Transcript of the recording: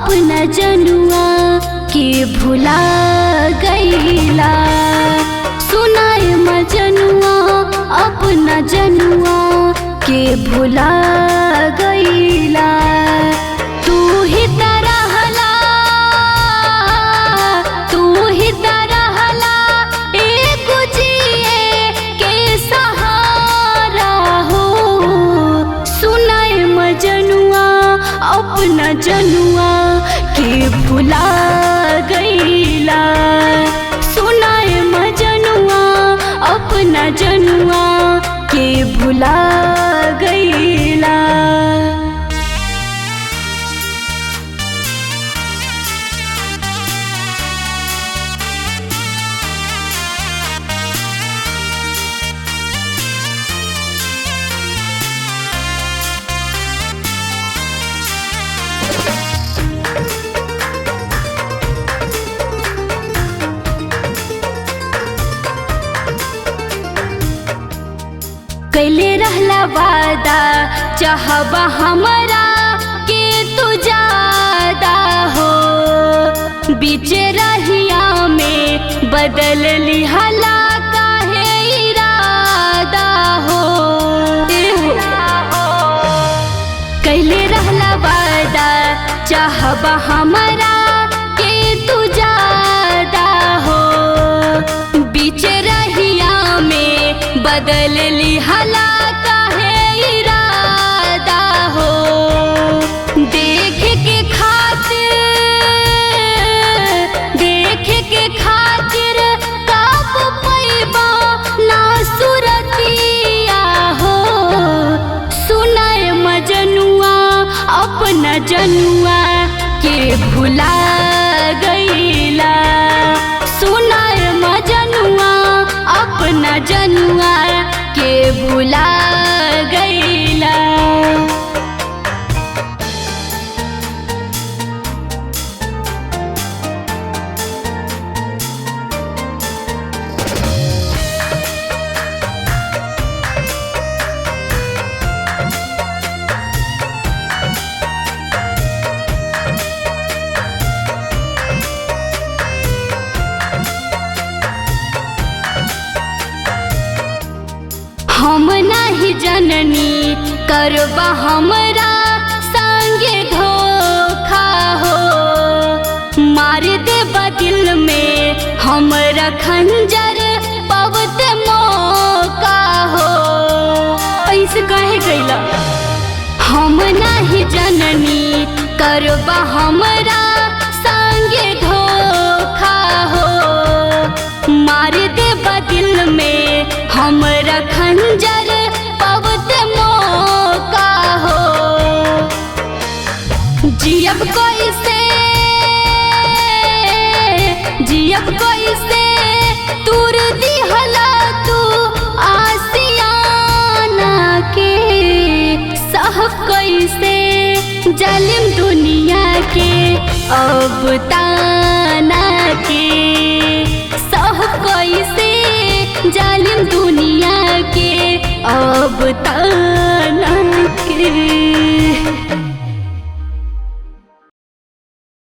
अपना जनुआ के भुला गईला। सुनाए मजनुआ अपना जनुआ के भुला गईला। तू ही तरहला, तू ही तरहला एक जिए के सहारा हो। सुनाए मजनुआ अपना जनुआ के भुला गईला। सुनाए मजनुआ अपना जनुआ के भुला गईला। कैले रहला वादा चाहबा हमरा के तू ज्यादा हो। बीच रहिया में बदल लिहला काहे इरादा हो। कैले रहला वादा चाहबा हमरा के तू ज्यादा हो। बीच रहिया में बदल लिहला काहे इरादा हो। देख के खातिर काप पैबा ना सुरतिया हो। सुनाए मजनुआ अपना जनुआ के भुला गईला। सुनाए मजनुआ अपना जनुआ के भुला गईला। हम नहीं जननी करबा हमरा संगे धोखा हो। मार देबा दिल में हमरा खंजर पवते मौका हो। ऐसे कहे गईला। हम नहीं जननी करबा हमरा संगे धोखा हो। मार देबा दिल में हमरा खंजर पवते मौका हो। जियब कैसे तूर दिहला तू आसियाना के। सह कैसे जालिम दुनिया के अब ताना के। सह कैसे जालिम दुनिया के अब